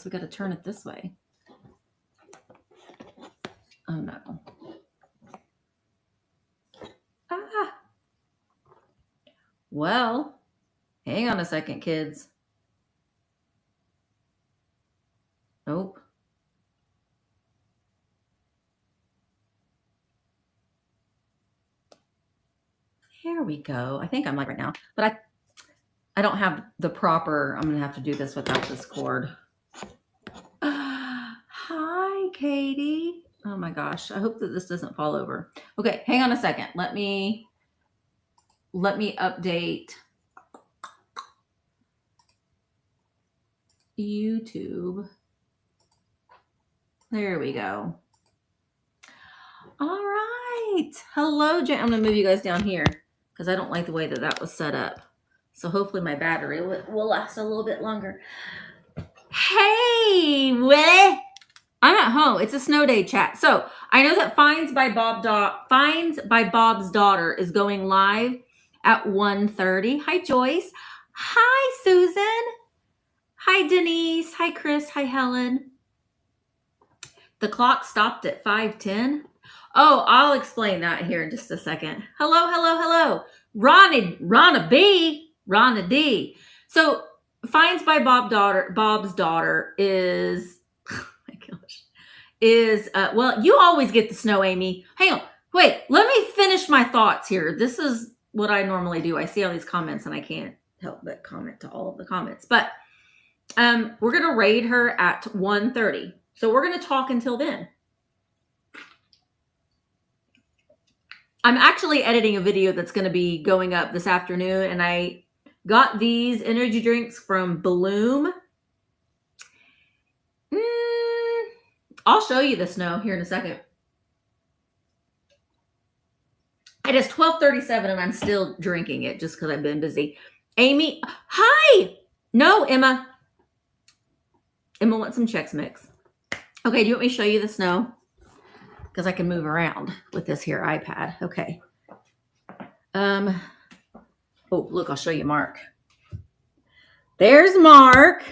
guess we got to turn it this way. Oh no. Ah. Well, hang on a second, kids. Nope. There we go. I think I'm like right now, but I don't have the proper, I'm going to have to do this without this cord. Hi, Katie. Oh my gosh. I hope that this doesn't fall over. Okay. Hang on a second. Let me update YouTube. There we go. All right. Hello, Jen. I'm going to move you guys down here because I don't like the way that that was set up. So hopefully my battery will last a little bit longer. Hey, Willie. I'm at home. It's a snow day chat. So I know that Finds by Bob's Daughter is going live at 1:30. Hi, Joyce. Hi, Susan. Hi, Denise. Hi, Chris. Hi, Helen. The clock stopped at 5:10. Oh, I'll explain that here in just a second. Hello, hello, hello. Ronna D. So Finds by Bob's Daughter is, oh my gosh, is, well, you always get the snow, Amy. Hang on. Wait, let me finish my thoughts here. This is what I normally do. I see all these comments and I can't help but comment to all of the comments. But we're going to raid her at 1:30. So we're going to talk until then. I'm actually editing a video that's going to be going up this afternoon, and I got these energy drinks from Bloom. I'll show you the snow here in a second. It is 12:37 and I'm still drinking it just because I've been busy. Amy, hi. No, Emma. Emma wants some Chex Mix. Okay, do you want me to show you the snow? Because I can move around with this here iPad. Okay. Oh, look, I'll show you Mark. There's Mark.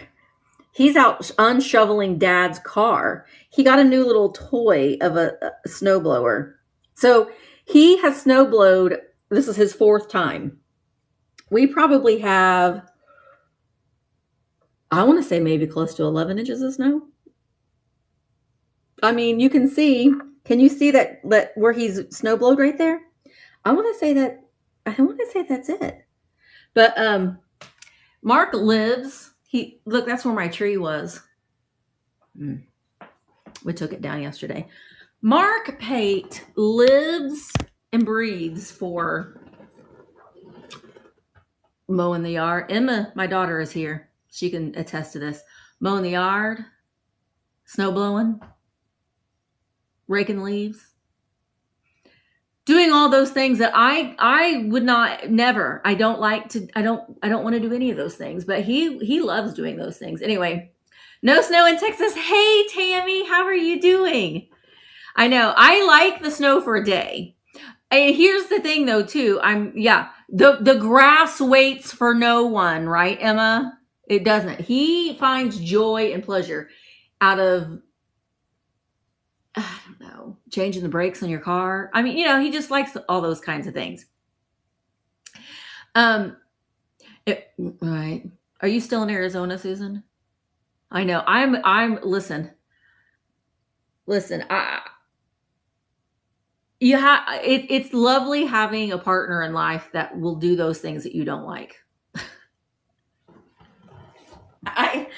He's out unshoveling Dad's car. He got a new little toy of a snowblower. So he has snowblowed. This is his 4th time. We probably have, I want to say maybe close to 11 inches of snow. I mean, you can see, can you see that where he's snowblowed right there? I want to say that's it. But Mark lives, look, that's where my tree was. We took it down yesterday. Mark Pate lives and breathes for mowing the yard. Emma, my daughter, is here. She can attest to this. Mowing the yard, snow blowing, raking leaves, doing all those things that I would not, never. I don't like to, I don't want to do any of those things, but he loves doing those things. Anyway, no snow in Texas. Hey, Tammy, how are you doing? I know I like the snow for a day. And here's the thing though, too. The grass waits for no one, right, Emma? It doesn't. He finds joy and pleasure out of, I don't know, changing the brakes on your car. I mean, he just likes all those kinds of things. Right. Are you still in Arizona, Susan? I know. Listen, it's lovely having a partner in life that will do those things that you don't like. I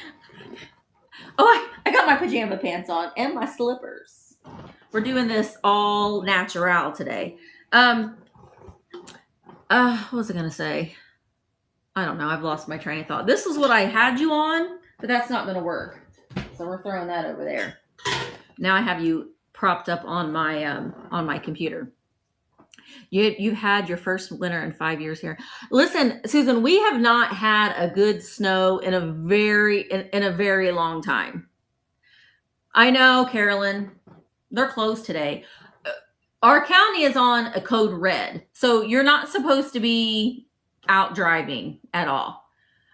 got my pajama pants on and my slippers. We're doing this all natural today. What was I going to say? I don't know. I've lost my train of thought. This is what I had you on, but that's not going to work. So we're throwing that over there. Now I have you propped up on my computer. You've had your first winter in 5 years here. Listen, Susan, we have not had a good snow in a very long time. I know, Carolyn, they're closed today. Our county is on a code red, so you're not supposed to be out driving at all.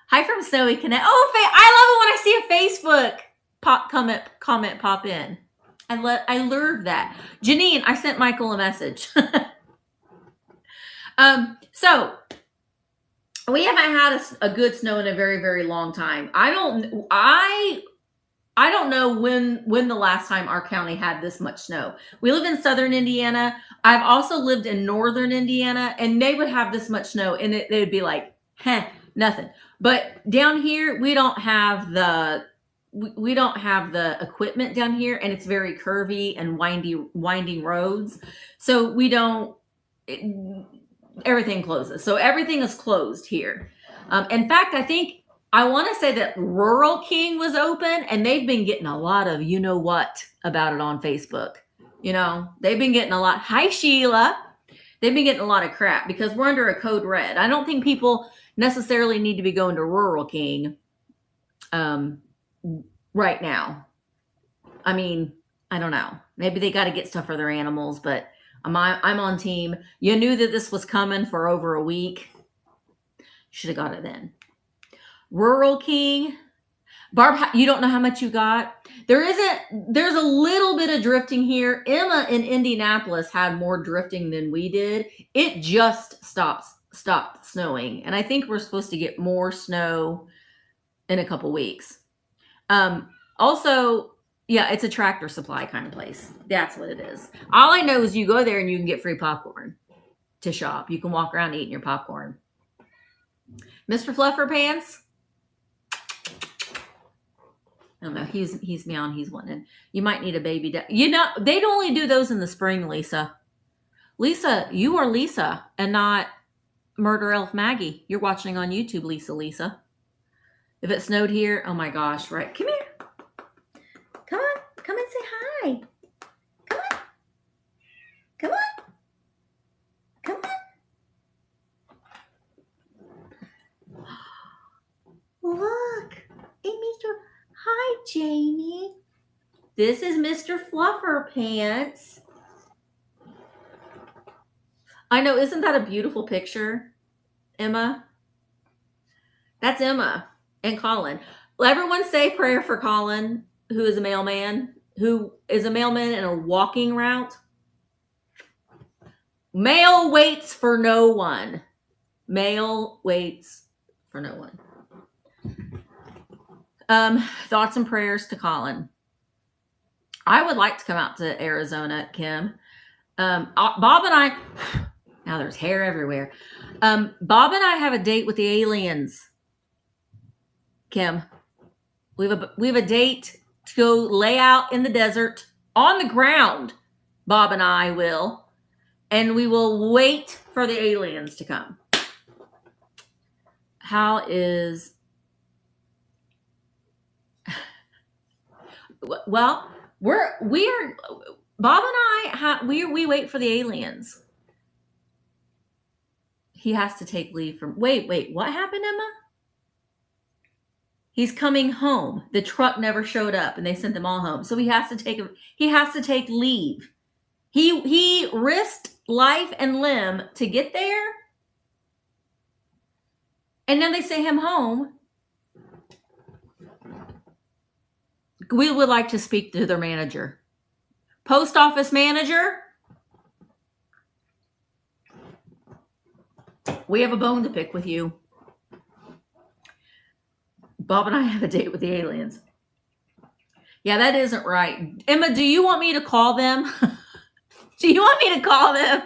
Hi from Snowy Connect. Oh, I love it when I see a Facebook. comment pop in. I love that. Janine, I sent Michael a message. So we haven't had a good snow in a very, very long time. I don't know when the last time our county had this much snow. We live in southern Indiana. I've also lived in northern Indiana, and they would have this much snow, and they would be like, nothing. But down here, we don't have the equipment down here, and it's very curvy and winding roads. So everything closes. So everything is closed here. In fact, I want to say that Rural King was open, and they've been getting a lot of what about it on Facebook. They've been getting a lot. Hi, Sheila. They've been getting a lot of crap because we're under a code red. I don't think people necessarily need to be going to Rural King right now. I mean, I don't know. Maybe they got to get stuff for their animals, but I'm on team. You knew that this was coming for over a week. Should have got it then. Rural King. Barb, you don't know how much you got? There's a little bit of drifting here. Emma in Indianapolis had more drifting than we did. It just stopped snowing. And I think we're supposed to get more snow in a couple weeks. Also, yeah, it's a Tractor Supply kind of place. That's what it is. All I know is you go there and you can get free popcorn to shop. You can walk around eating your popcorn. Mr. Fluffer Pants. I don't know. He's meowing. He's wanting. You might need a baby. They'd only do those in the spring, Lisa. Lisa, you are Lisa and not Murder Elf Maggie. You're watching on YouTube, Lisa. If it snowed here, oh my gosh, right. Come here. Come and say hi. Come on. Look. Hey, Hi, Jamie. This is Mr. Fluffer Pants. I know, isn't that a beautiful picture, Emma? That's Emma and Colin. Will everyone say prayer for Colin, who is a mailman in a walking route? Mail waits for no one. Mail waits for no one. Thoughts and prayers to Colin. I would like to come out to Arizona, Kim. Bob and I, now there's hair everywhere. Bob and I have a date with the aliens. Kim, we have a date to go lay out in the desert on the ground. Bob and I will, and we will wait for the aliens to come. How is? Well, we are. Bob and I we wait for the aliens. He has to take leave from. Wait. What happened, Emma? He's coming home. The truck never showed up, and they sent them all home. So he has to take leave. He risked life and limb to get there, and then they sent him home. We would like to speak to their manager. Post office manager. We have a bone to pick with you. Bob and I have a date with the aliens. Yeah, that isn't right. Emma, do you want me to call them? Do you want me to call them?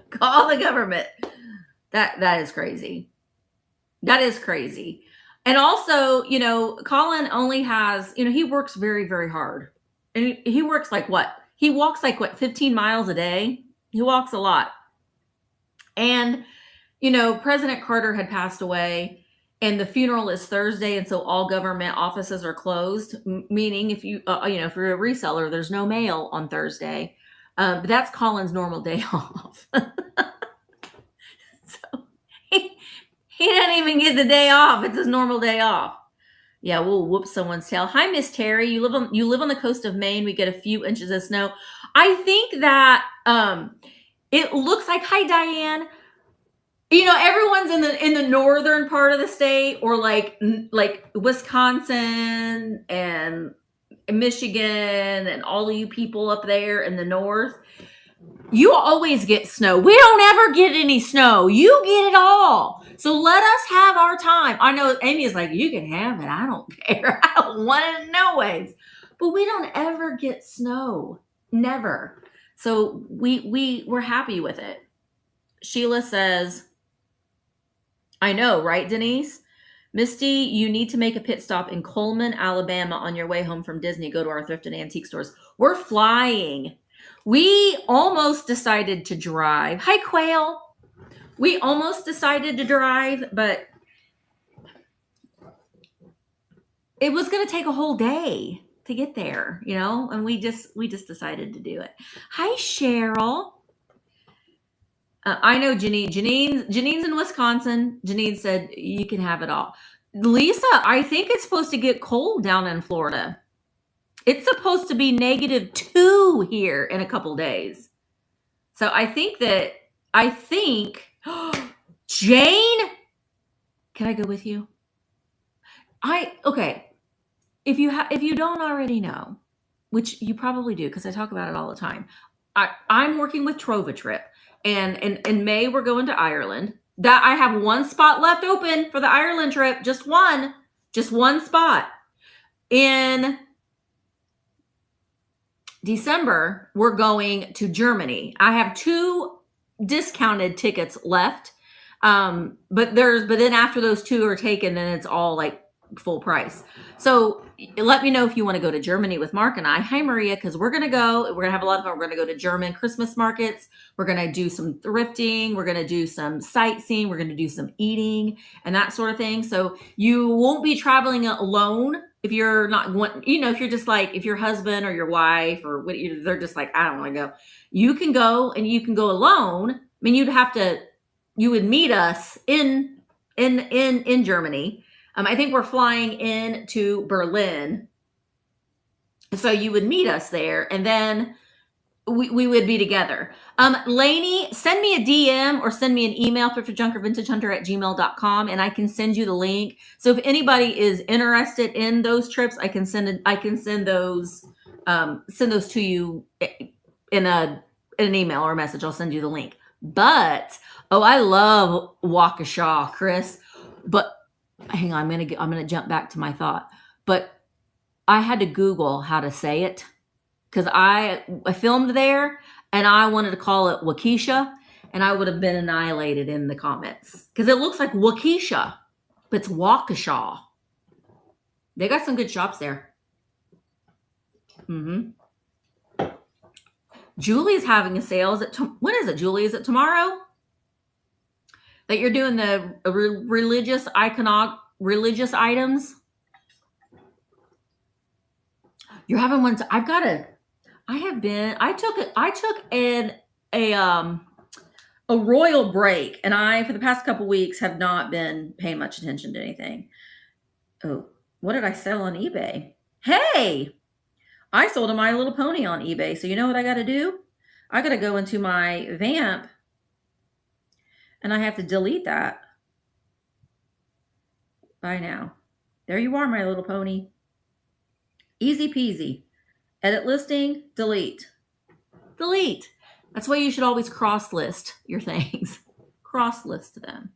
Call the government. That is crazy. That is crazy. And also, Colin only has, he works very, very hard. And he works like what? He walks like 15 miles a day? He walks a lot. And, President Carter had passed away, and the funeral is Thursday. And so all government offices are closed, meaning if you're a reseller, there's no mail on Thursday. But that's Colin's normal day off. So he doesn't even get the day off. It's his normal day off. Yeah, we'll whoop someone's tail. Hi, Miss Terry. You live on the coast of Maine. We get a few inches of snow. I think that it looks like. Hi, Diane. Everyone's in the northern part of the state, or like Wisconsin and Michigan and all of you people up there in the north, you always get snow. We don't ever get any snow. You get it all. So let us have our time. I know Amy is like, you can have it. I don't care. I don't want it no ways. But we don't ever get snow. Never. So we're happy with it. Sheila says, I know, right, Denise? Misty, you need to make a pit stop in Coleman, Alabama on your way home from Disney. Go to our thrift and antique stores. We're flying. We almost decided to drive. Hi, Quail. We almost decided to drive, but it was going to take a whole day to get there, you know, and we just decided to do it. Hi, Cheryl. I know Janine's in Wisconsin. Janine said you can have it all. Lisa, I think it's supposed to get cold down in Florida. It's supposed to be -2 here in a couple days. So I think Jane, can I go with you? Okay. If you don't already know, which you probably do because I talk about it all the time, I'm working with Trova Trip, and in May we're going to Ireland. That I have one spot left open for the Ireland trip, just one spot. In December, we're going to Germany. I have 2 discounted tickets left. But then after those 2 are taken, then it's all like full price. So let me know if you want to go to Germany with Mark and I. Hi, Maria, because we're going to go. We're going to have a lot of fun. We're going to go to German Christmas markets. We're going to do some thrifting. We're going to do some sightseeing. We're going to do some eating and that sort of thing. So you won't be traveling alone. If you're not, if you're just like, if your husband or your wife or what, they're just like, I don't want to go. You can go, and you can go alone. I mean, you would meet us in Germany. I think we're flying into Berlin. So you would meet us there, and then we would be together. Lainey, send me a DM or send me an email, thrifterjunkervintagehunter@gmail.com, and I can send you the link. So if anybody is interested in those trips, I can send those to you in an email or a message. I'll send you the link. But I love Waukesha, Chris. But hang on, I'm gonna jump back to my thought. But I had to Google how to say it because I filmed there and I wanted to call it Waukesha, and I would have been annihilated in the comments because it looks like Waukesha, but it's Waukesha. They got some good shops there. Julie's having a sale. When is it, Julie? Is it tomorrow? That you're doing the religious items. You're having one. I took a royal break, and I, for the past couple weeks, have not been paying much attention to anything. Oh, what did I sell on eBay? Hey, I sold a My Little Pony on eBay. So you know what I got to do? I got to go into my Vamp, and I have to delete that. Bye now. There you are, My Little Pony. Easy peasy. Edit listing, delete. Delete. That's why you should always cross-list your things. Cross-list them.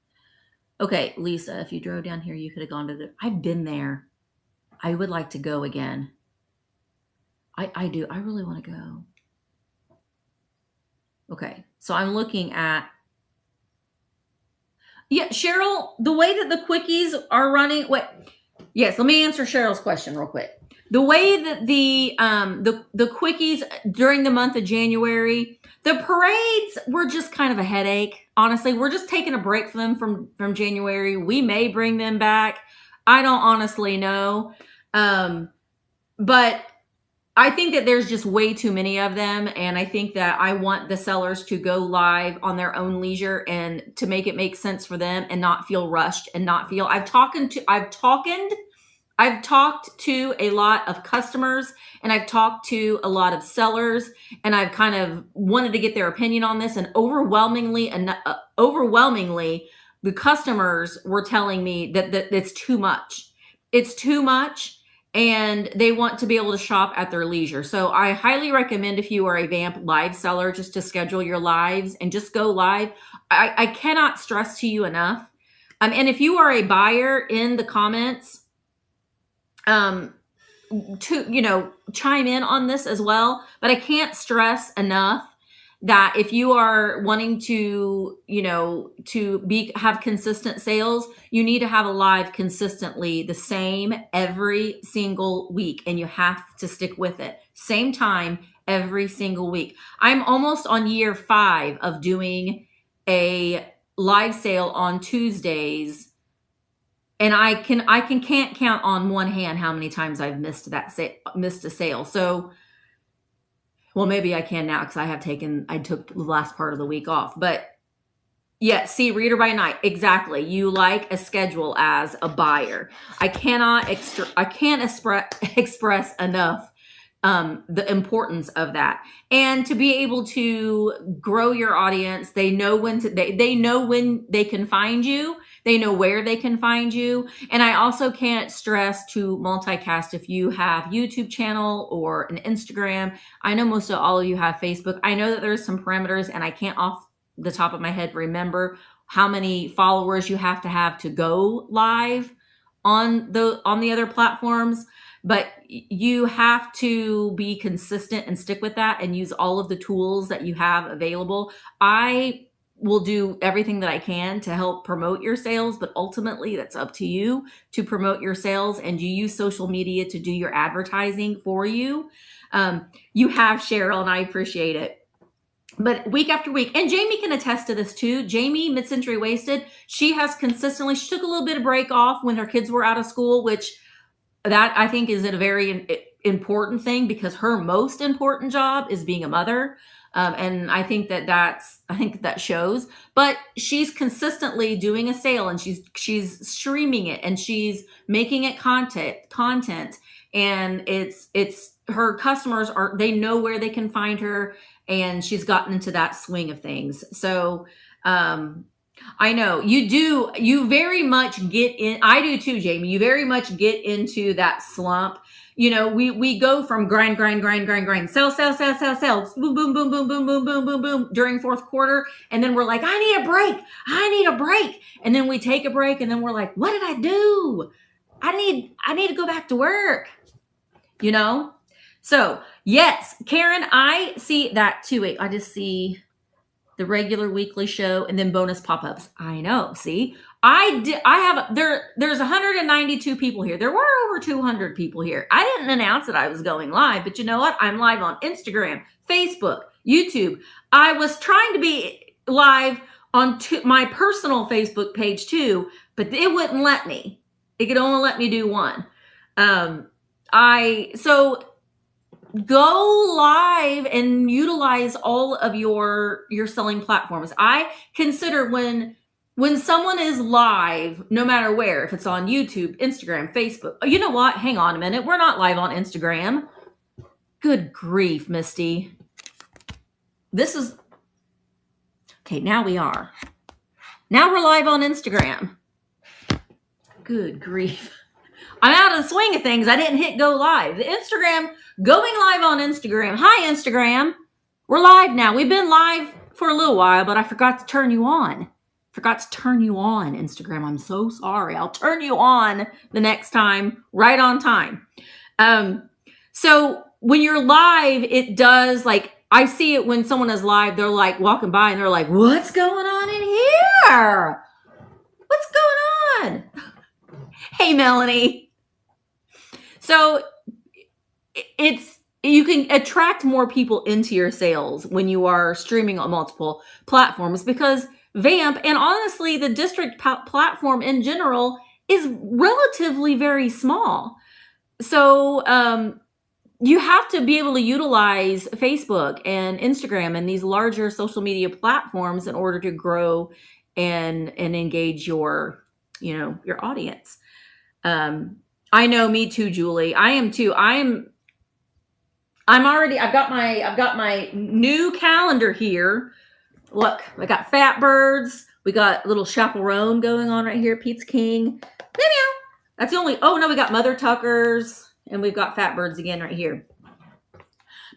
Okay, Lisa, if you drove down here, you could have gone to I've been there. I would like to go again. I do. I really want to go. Okay, so I'm looking at... Yeah, Cheryl, the way that the quickies are running... Wait. Yes, let me answer Cheryl's question real quick. The way that the quickies during the month of January, the parades were just kind of a headache. Honestly, we're just taking a break from them from January. We may bring them back. I don't honestly know. But I think that there's just way too many of them. And I think that I want the sellers to go live on their own leisure and to make it make sense for them and not feel rushed and not feel... I've talked to a lot of customers, and I've talked to a lot of sellers, and I've kind of wanted to get their opinion on this. And overwhelmingly, the customers were telling me that it's too much. It's too much. and they want to be able to shop at their leisure. So I highly recommend, if you are a Vamp live seller, just to schedule your lives and just go live. I cannot stress to you enough. And if you are a buyer, in the comments, to chime in on this as well. But I can't stress enough that if you are wanting to have consistent sales, you need to have a live consistently the same every single week, and you have to stick with it. Same time every single week. I'm almost on year 5 of doing a live sale on Tuesdays, and I can't count on one hand how many times I've missed a sale. So, well, maybe I can now, because I took the last part of the week off. But yeah, see, reader by night, exactly. You like a schedule as a buyer. I can't express enough the importance of that. And to be able to grow your audience, they know when they can find you. They know where they can find you. And I also can't stress to multicast. If you have YouTube channel or an Instagram, I know most of all of you have Facebook. I know that there's some parameters, and I can't off the top of my head remember how many followers you have to go live on the other platforms. But you have to be consistent and stick with that and use all of the tools that you have available. I will do everything that I can to help promote your sales, but ultimately that's up to you to promote your sales, and you use social media to do your advertising for you. You have Cheryl, and I appreciate it. But week after week, and Jamie can attest to this too. Jamie, Mid-Century Wasted, she took a little bit of break off when her kids were out of school, which that I think is a very important thing, because her most important job is being a mother. And I think that shows, but she's consistently doing a sale, and she's streaming it, and she's making it content. And it's her customers they know where they can find her, and she's gotten into that swing of things. So, I know you very much get in. I do too, Jamie. You very much get into that slump. We go from grind, sell, boom, boom, boom, boom, boom, boom, boom, boom, boom during fourth quarter. And then we're like, I need a break. And then we take a break, and then we're like, what did I do? I need to go back to work, So yes, Karen, I see that too. Wait, I just see the regular weekly show and then bonus pop-ups. I know. See, there's 192 people here. There were over 200 people here. I didn't announce that I was going live, but you know what? I'm live on Instagram, Facebook, YouTube. I was trying to be live on my personal Facebook page too, but it wouldn't let me. It could only let me do one. Go live and utilize all of your selling platforms. I consider when someone is live, no matter where, if it's on YouTube, Instagram, Facebook. You know what? Hang on a minute. We're not live on Instagram. Good grief, Misty. Okay, now we are. Now we're live on Instagram. Good grief. I'm out of the swing of things. I didn't hit go live. The Instagram, going live on Instagram. Hi, Instagram. We're live now. We've been live for a little while, but I forgot to turn you on. Instagram. I'm so sorry. I'll turn you on the next time, right on time. So when you're live, it does, like, I see it when someone is live, they're like walking by and they're like, what's going on in here? What's going on? Hey, Melanie. So you can attract more people into your sales when you are streaming on multiple platforms, because Vamp, and honestly, the district platform in general, is relatively very small. So you have to be able to utilize Facebook and Instagram and these larger social media platforms in order to grow and engage your audience. I know, me too, Julie. I am too. I've got my new calendar here. Look, I got Fat Birds. We got little chaperone going on right here. Pete's King. That's the only, oh no, we got Mother Tuckers. And we've got fat birds again right here.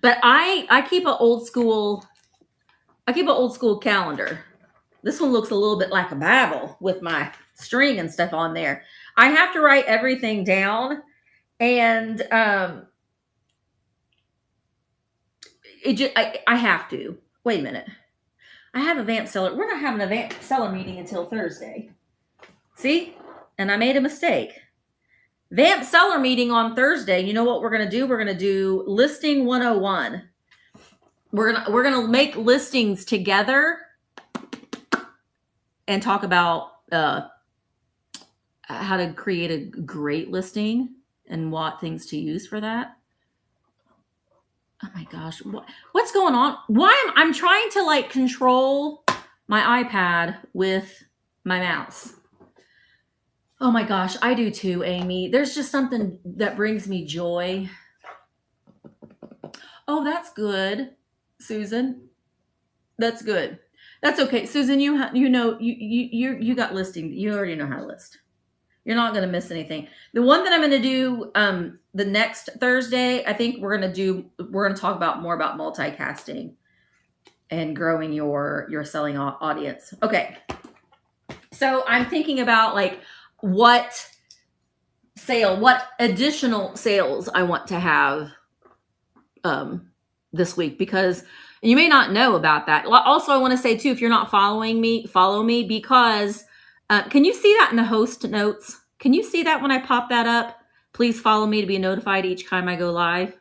But I keep an old school calendar. This one looks a little bit like a Bible with my string and stuff on there. I have to write everything down, and I have to. Wait a minute. I have a vamp seller. We're not having a vamp seller meeting until Thursday. See? And I made a mistake. Vamp seller meeting on Thursday. You know what we're going to do? We're going to do listing 101. We're going to make listings together and talk about how to create a great listing and what things to use for that. Oh my gosh, what's going on? Why I'm trying to like control my iPad with my mouse. Oh my gosh, I do too, Amy. There's just something that brings me joy. Oh, that's good, Susan. That's good. That's okay, Susan. You got listing. You already know how to list. You're not going to miss anything. The one that I'm going to do the next Thursday, I think we're going to talk more about multicasting and growing your selling audience. Okay. So I'm thinking about like what additional sales I want to have this week, because you may not know about that. Also, I want to say too, if you're not following me, follow me, because can you see that in the host notes? Can you see that when I pop that up? Please follow me to be notified each time I go live.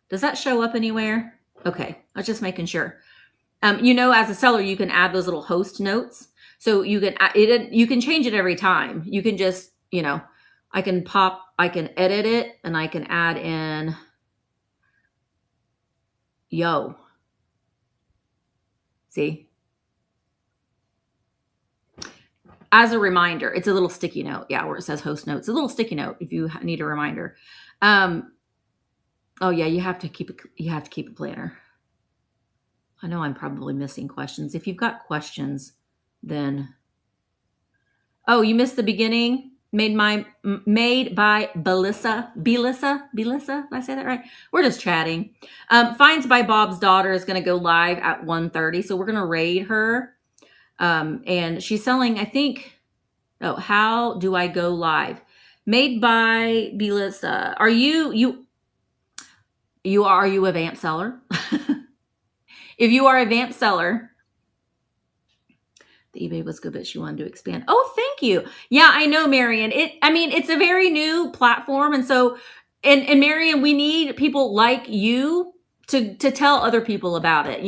Does that show up anywhere? Okay, I was just making sure. As a seller, you can add those little host notes. So you can change it every time. You can just, I can edit it and I can add in, yo. See? As a reminder, it's a little sticky note. Yeah, where it says host notes. A little sticky note if you need a reminder. Oh yeah, you have to keep a planner. I know I'm probably missing questions. If you've got questions, then you missed the beginning. Made by Belissa. Did I say that right? We're just chatting. Finds by Bob's Daughter is going to go live at 1:30. So we're going to raid her. And she's selling, I think, how do I go live? Made by Belissa. Are you a vamp seller? If you are a vamp seller, the eBay was good, but she wanted to expand. Oh, thank you. Yeah, I know, Marion. It's a very new platform. And so, and Marion, we need people like you to tell other people about it.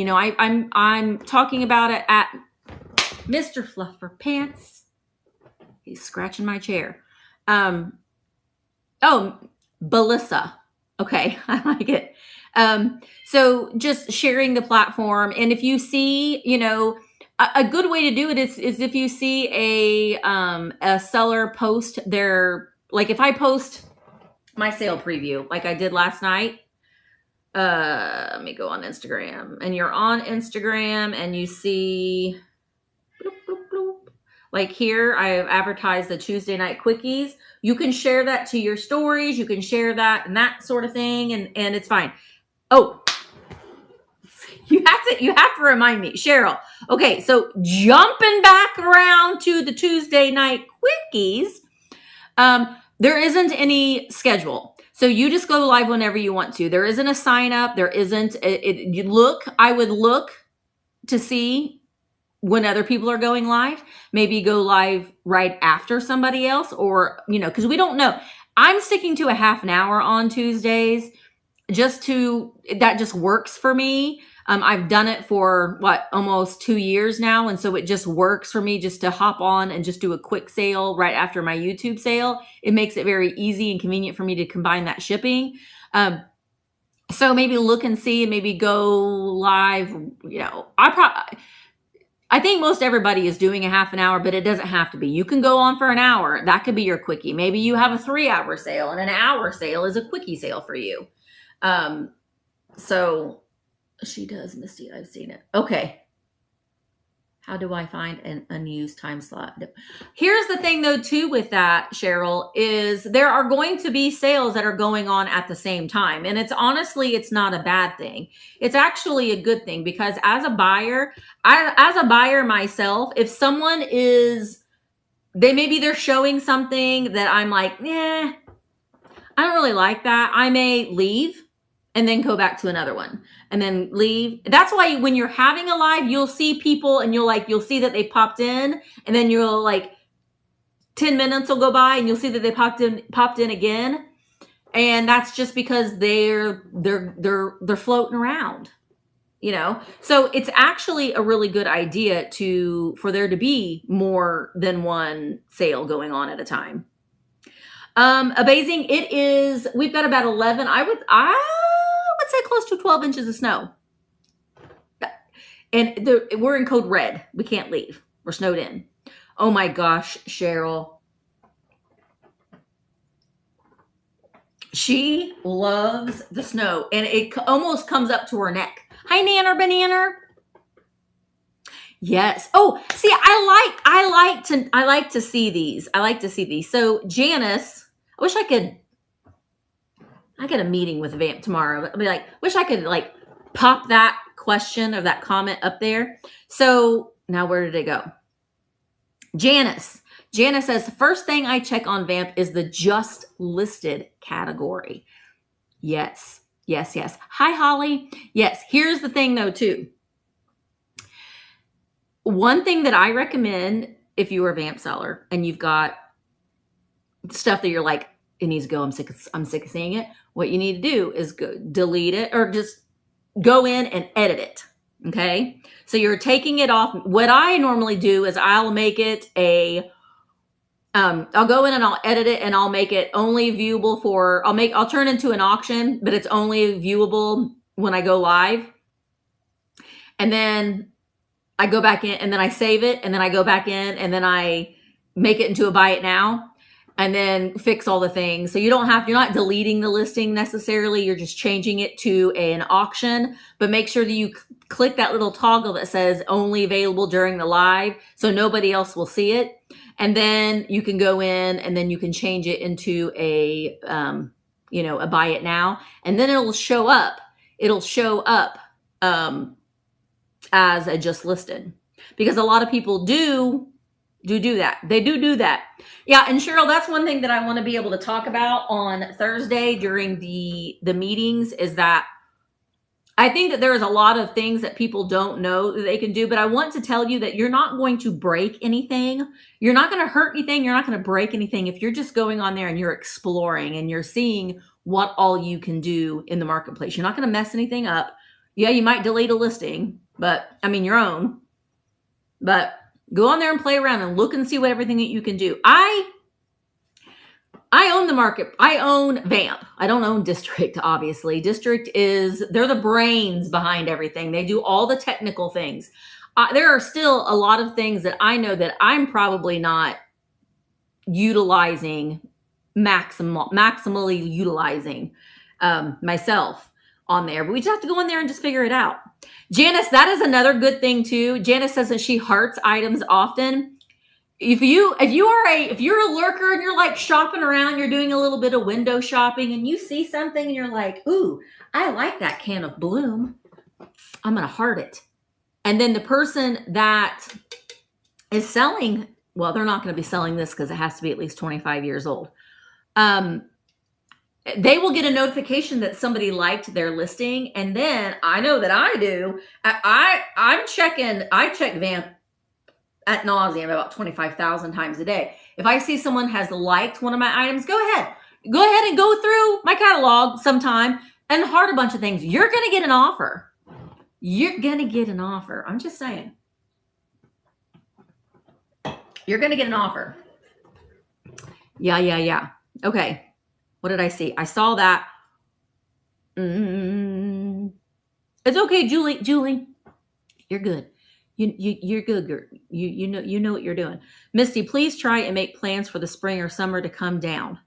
I'm talking about it at Mr. Fluffer Pants. He's scratching my chair. Belissa. Okay, I like it. So just sharing the platform. And if you see, a good way to do it is if you see a seller post their, like if I post my sale preview, like I did last night, let me go on Instagram, and you're on Instagram and you see, bloop, bloop, bloop. Like here, I have advertised the Tuesday night quickies. You can share that to your stories. You can share that and that sort of thing. And it's fine. Oh, you have to remind me, Cheryl. Okay. So jumping back around to the Tuesday night quickies, there isn't any schedule. So you just go live whenever you want to. There isn't a sign up. There isn't I would look to see when other people are going live, maybe go live right after somebody else, or, because we don't know. I'm sticking to a half an hour on Tuesdays. That just works for me. I've done it for almost 2 years now. And so it just works for me just to hop on and just do a quick sale right after my YouTube sale. It makes it very easy and convenient for me to combine that shipping. So maybe look and see and maybe go live. I think most everybody is doing a half an hour, but it doesn't have to be. You can go on for an hour. That could be your quickie. Maybe you have a 3-hour sale and an hour sale is a quickie sale for you. So she does, Misty. I've seen it. Okay. How do I find an unused time slot? Here's the thing though, too, with that, Cheryl, is there are going to be sales that are going on at the same time. And it's honestly, it's not a bad thing. It's actually a good thing because as a buyer, as a buyer myself, if someone is, maybe they're showing something that I'm like, I don't really like that. I may leave and then go back to another one and then leave. That's why when you're having a live, you'll see people and you'll see that they popped in and then you'll like 10 minutes will go by and you'll see that they popped in again. And that's just because they're floating around, So it's actually a really good idea for there to be more than one sale going on at a time. Amazing. We've got about 11. I would say close to 12 inches of snow. And we're in code red. We can't leave. We're snowed in. Oh my gosh, Cheryl. She loves the snow and it almost comes up to her neck. Hi, Nanner Banana. Yes. Oh, see, I like to see these. I like to see these. So Janice, I wish I got a meeting with Vamp tomorrow. I'll be like, wish I could like pop that question or that comment up there. So now where did it go? Janice says, the first thing I check on Vamp is the just listed category. Yes. Hi, Holly. Yes. Here's the thing though, too. One thing that I recommend if you are a Vamp seller and you've got stuff that you're like, it needs to go, I'm sick of seeing it. What you need to do is go delete it or just go in and edit it. Okay. So you're taking it off. What I normally do is I'll make it I'll go in and I'll edit it and I'll make it only viewable I'll turn it into an auction, but it's only viewable when I go live. And then I go back in and then I save it and then I go back in and then I make it into a buy it now and then fix all the things. So you're not deleting the listing necessarily. You're just changing it to an auction, but make sure that you click that little toggle that says only available during the live so nobody else will see it. And then you can go in and then you can change it into a buy it now. And then it'll show up. As a just listed because a lot of people do that. They do that. Yeah. And Cheryl, that's one thing that I want to be able to talk about on Thursday during the meetings is that I think that there is a lot of things that people don't know that they can do, but I want to tell you that you're not going to break anything. You're not going to hurt anything. You're not going to break anything if you're just going on there and you're exploring and you're seeing what all you can do in the marketplace. You're not going to mess anything up. Yeah, you might delete a listing, but your own. But go on there and play around and look and see what everything that you can do. I own the market. I own Vamp. I don't own District, obviously. District they're the brains behind everything. They do all the technical things. There are still a lot of things that I know that I'm probably not utilizing, maximally utilizing myself on there. But we just have to go in there and just figure it out. Janice, that is another good thing too. Janice says that she hearts items often. If you're a lurker and you're like shopping around, you're doing a little bit of window shopping and you see something and you're like, ooh, I like that can of Bloom. I'm going to heart it. And then the person that is selling, well, they're not going to be selling this because it has to be at least 25 years old. They will get a notification that somebody liked their listing. And then I know that I do. I check Vamp at nauseum about 25,000 times a day. If I see someone has liked one of my items, go ahead and go through my catalog sometime and heart a bunch of things. You're going to get an offer. I'm just saying. You're going to get an offer. Yeah. Okay. What did I see? I saw that. It's okay, Julie. You're good. You're good, girl. You know what you're doing. Misty, please try and make plans for the spring or summer to come down.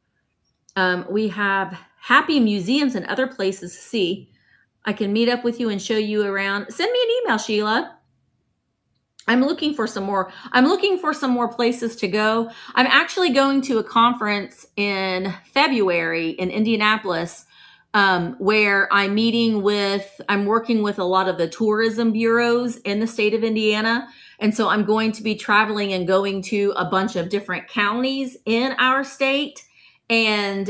We have happy museums and other places to see. I can meet up with you and show you around. Send me an email, Sheila. I'm looking for some more. I'm looking for some more places to go. I'm actually going to a conference in February in Indianapolis, where I'm working with a lot of the tourism bureaus in the state of Indiana. And so I'm going to be traveling and going to a bunch of different counties in our state and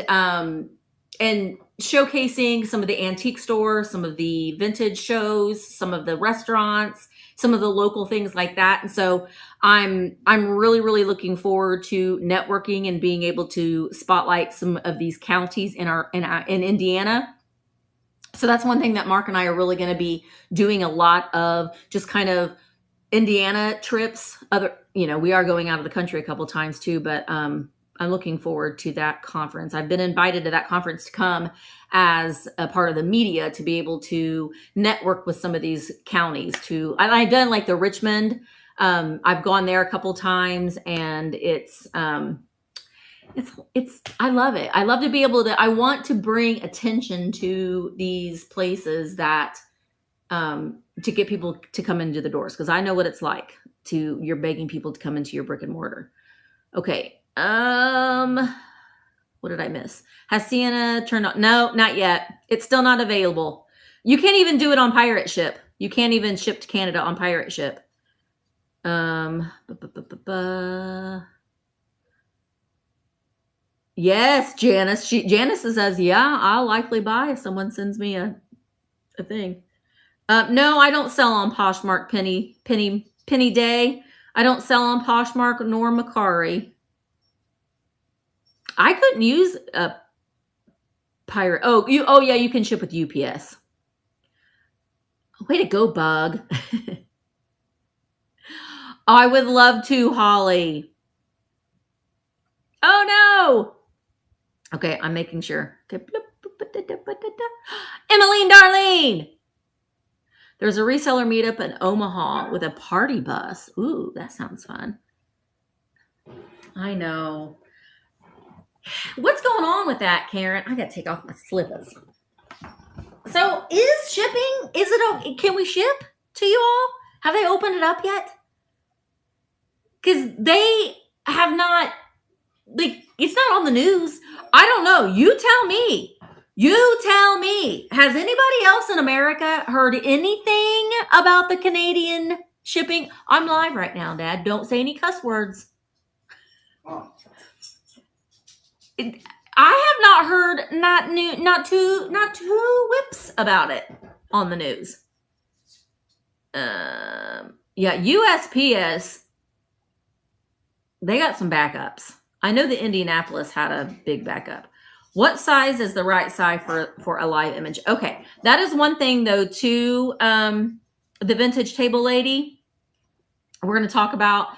showcasing some of the antique stores, some of the vintage shows, some of the restaurants, some of the local things like that. And so I'm really, really looking forward to networking and being able to spotlight some of these counties in Indiana. So that's one thing that Mark and I are really going to be doing a lot of, just kind of Indiana trips. We are going out of the country a couple times too, but I'm looking forward to that conference. I've been invited to that conference to come as a part of the media to be able to network with some of these counties and I've done like the Richmond. I've gone there a couple times, and it's I love it. I love to be able to, I want to bring attention to these places that, to get people to come into the doors. Cause I know what it's like you're begging people to come into your brick and mortar. Okay. What did I miss? Has Sienna turned on? No, not yet. It's still not available. You can't even do it on pirate ship. You can't even ship to Canada on pirate ship. Yes, Janice. Janice says, yeah, I'll likely buy if someone sends me a thing. No, I don't sell on Poshmark, Penny Day. I don't sell on Poshmark nor Macari. I couldn't use a pirate. Oh, yeah, you can ship with UPS. Way to go, Bug. I would love to, Holly. Oh no. Okay, I'm making sure. Okay. Emmeline, Darlene. There's a reseller meetup in Omaha with a party bus. Ooh, that sounds fun. I know. What's going on with that, Karen? I gotta take off my slippers. So is shipping, is it okay? Can we ship to you all? Have they opened it up yet? Because they have not, like, it's not on the news. I don't know. You tell me. Has anybody else in America heard anything about the Canadian shipping? I'm live right now, Dad. Don't say any cuss words. Oh. I have not heard not two whips about it on the news. Yeah, USPS, they got some backups. I know the Indianapolis had a big backup. What size is the right size for a live image? Okay, that is one thing though to the vintage table lady. We're going to talk about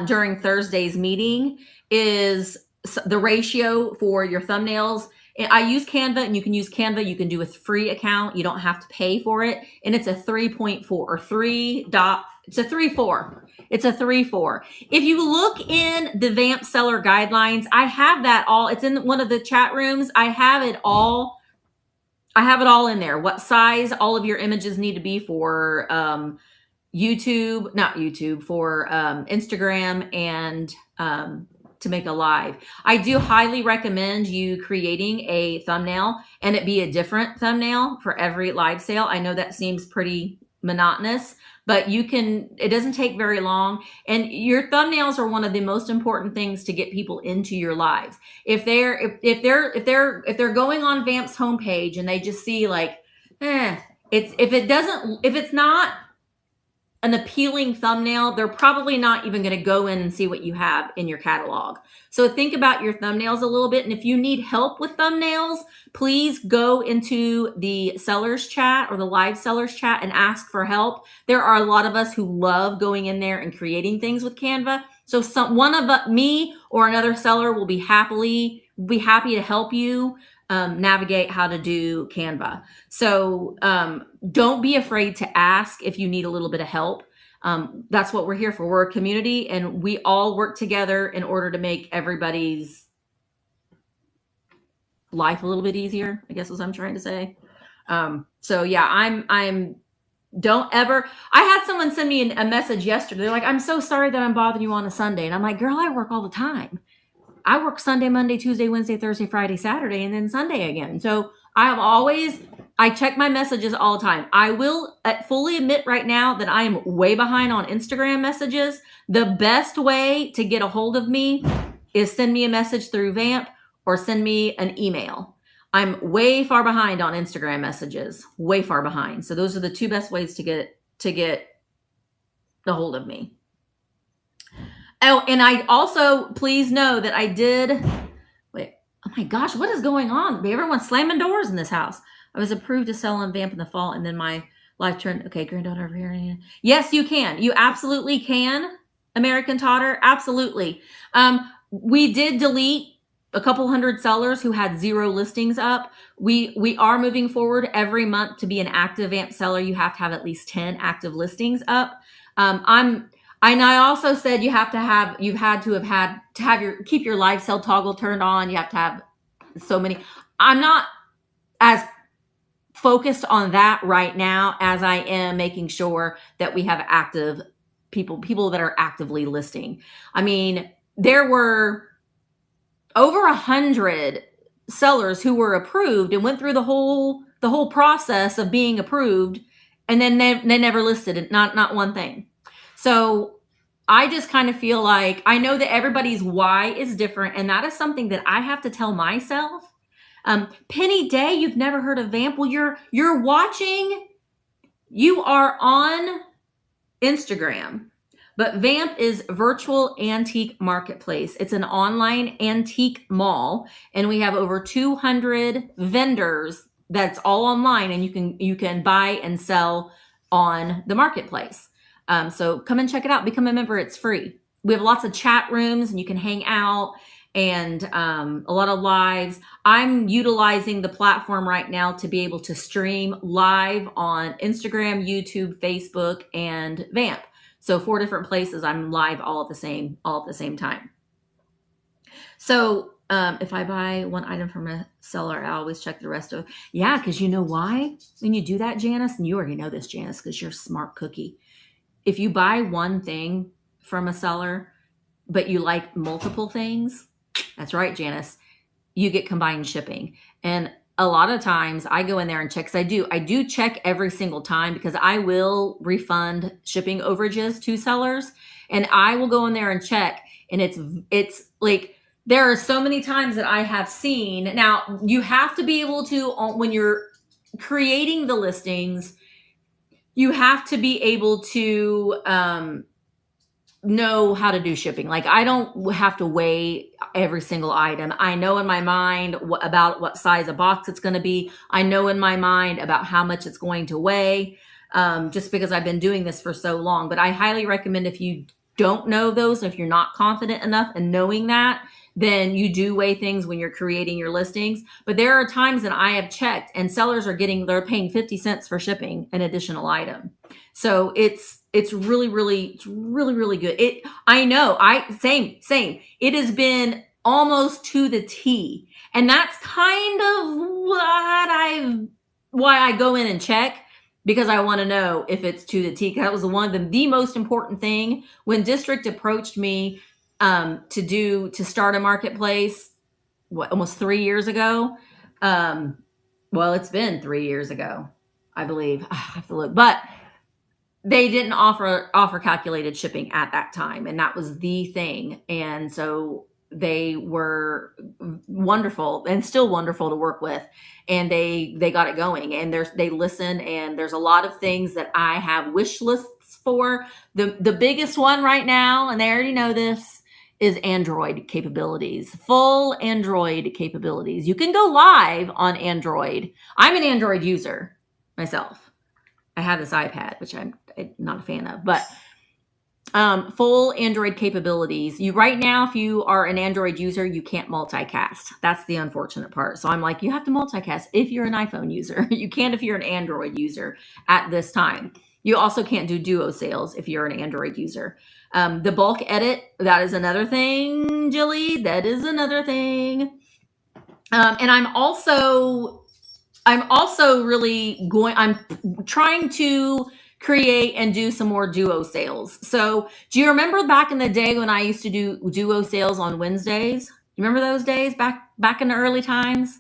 during Thursday's meeting is the ratio for your thumbnails. I use Canva, and you can use Canva. You can do a free account. You don't have to pay for it. And it's a 3.4 or 3 dot. It's a 3.4. It's a 3.4. If you look in the Vamp Seller Guidelines, I have that all. It's in one of the chat rooms. I have it all. I have it all in there. What size all of your images need to be for YouTube, not YouTube, for Instagram and to make a live. I do highly recommend you creating a thumbnail and it be a different thumbnail for every live sale. I know that seems pretty monotonous, but it doesn't take very long. And your thumbnails are one of the most important things to get people into your lives. If they're going on Vamp's homepage and they just see like, if it's not an appealing thumbnail, they're probably not even going to go in and see what you have in your catalog. So think about your thumbnails a little bit. And if you need help with thumbnails, please go into the sellers chat or the live sellers chat and ask for help. There are a lot of us who love going in there and creating things with Canva. So one of me or another seller will be happy to help you navigate how to do Canva. So don't be afraid to ask if you need a little bit of help. That's what we're here for. We're a community and we all work together in order to make everybody's life a little bit easier, I guess is what I'm trying to say. So yeah, I'm Don't ever. I had someone send me a message yesterday. They're like, I'm so sorry that I'm bothering you on a Sunday. And I'm like, girl, I work all the time. I work Sunday, Monday, Tuesday, Wednesday, Thursday, Friday, Saturday, and then Sunday again. So I check my messages all the time. I will fully admit right now that I am way behind on Instagram messages. The best way to get a hold of me is send me a message through Vamp or send me an email. I'm way far behind on Instagram messages, way far behind. So those are the two best ways to get a hold of me. Oh, and I also, please know that I did, wait, oh my gosh, what is going on? Everyone's slamming doors in this house. I was approved to sell on Vamp in the fall, and then my life turned, okay, granddaughter over here. Yes, you can. You absolutely can, American Totter, absolutely. We did delete a couple hundred sellers who had 0 listings up. We are moving forward every month. To be an active Vamp seller, you have to have at least 10 active listings up. I also said you've had to keep your live sell toggle turned on. You have to have so many. I'm not as focused on that right now as I am making sure that we have active people that are actively listing. I mean, there were over 100 sellers who were approved and went through the whole process of being approved, and then they never listed it, not one thing. So I just kind of feel like I know that everybody's why is different, and that is something that I have to tell myself. Penny Day, you've never heard of Vamp? Well, you're watching. You are on Instagram, but Vamp is virtual antique marketplace. It's an online antique mall, and we have over 200 vendors. That's all online, and you can buy and sell on the marketplace. So come and check it out. Become a member. It's free. We have lots of chat rooms, and you can hang out, and a lot of lives. I'm utilizing the platform right now to be able to stream live on Instagram, YouTube, Facebook, and Vamp. So 4 different places I'm live all at the same time. So if I buy one item from a seller, I always check the rest of it. Yeah, because you know why? When you do that, Janice, and you already know this, Janice, because you're a smart cookie. If you buy one thing from a seller, but you like multiple things, that's right, Janice, you get combined shipping. And a lot of times I go in there and check, because I do check every single time, because I will refund shipping overages to sellers, and I will go in there and check. And it's like, there are so many times that I have seen. Now, you have to be able to, when you're creating the listings, you have to be able to know how to do shipping. Like, I don't have to weigh every single item. I know in my mind about what size a box it's going to be. I know in my mind about how much it's going to weigh, just because I've been doing this for so long. But I highly recommend, if you don't know those, if you're not confident enough in knowing that, then you do weigh things when you're creating your listings. But there are times that I have checked, and sellers they're paying 50 cents for shipping an additional item. So it's really good. I know, same. It has been almost to the T. And that's kind of why I go in and check, because I want to know if it's to the T. That was one of the most important thing when District approached me to start a marketplace, almost 3 years ago. Well, it's been 3 years ago, I believe. I have to look, but they didn't offer calculated shipping at that time, and that was the thing. And so they were wonderful, and still wonderful to work with, and they got it going, and they listen, and there's a lot of things that I have wish lists for. The biggest one right now, and they already know this, is Android capabilities, full Android capabilities. You can go live on Android. I'm an Android user myself. I have this iPad, which I'm not a fan of, but full Android capabilities. Right now, if you are an Android user, you can't multicast. That's the unfortunate part. So I'm like, you have to multicast if you're an iPhone user. You can't if you're an Android user at this time. You also can't do duo sales if you're an Android user. The bulk edit, that is another thing, Jilly. That is another thing. And I'm also I'm also I'm trying to create and do some more duo sales. So do you remember back in the day when I used to do duo sales on Wednesdays? You remember those days back in the early times?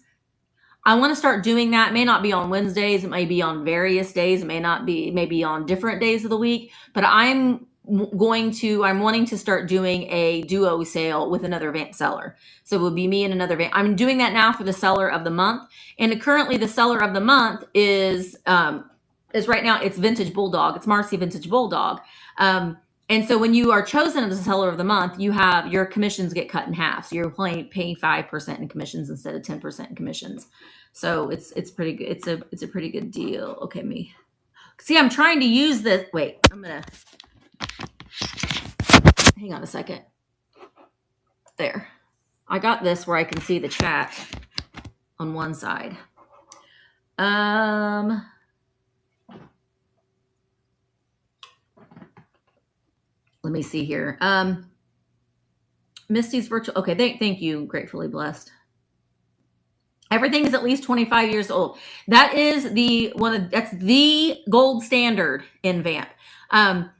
I want to start doing that. It may not be on Wednesdays. It may be on various days. It may not be, maybe on different days of the week. But I'm wanting to start doing a duo sale with another van seller. So it would be me and another van. I'm doing that now for the seller of the month. And currently the seller of the month is right now, it's Vintage Bulldog. It's Marcy Vintage Bulldog. And so when you are chosen as the seller of the month, your commissions get cut in half. So you're paying 5% in commissions instead of 10% in commissions. So it's pretty good. It's a pretty good deal. Okay, see, I'm trying to use this. Wait, hang on a second. There. I got this where I can see the chat on one side. Let me see here. Misty's virtual. Okay, thank you. Gratefully blessed. Everything is at least 25 years old. That is that's the gold standard in Vamp. I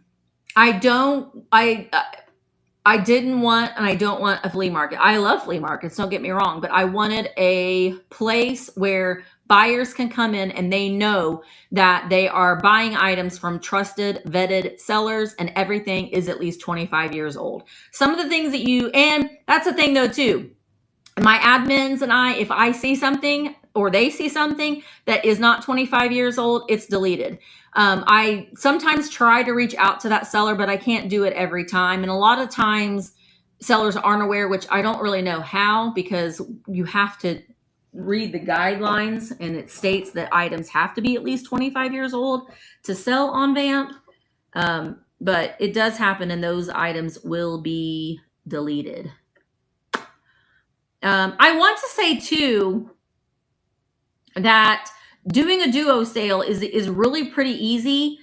didn't want, and I don't want a flea market. I love flea markets, don't get me wrong, but I wanted a place where buyers can come in and they know that they are buying items from trusted, vetted sellers, and everything is at least 25 years old. Some of the things and that's the thing though too. My admins and if I see something or they see something that is not 25 years old, it's deleted. I sometimes try to reach out to that seller, but I can't do it every time. And a lot of times sellers aren't aware, which I don't really know how, because you have to read the guidelines and it states that items have to be at least 25 years old to sell on Vamp. But it does happen and those items will be deleted. I want to say too that doing a duo sale is really pretty easy.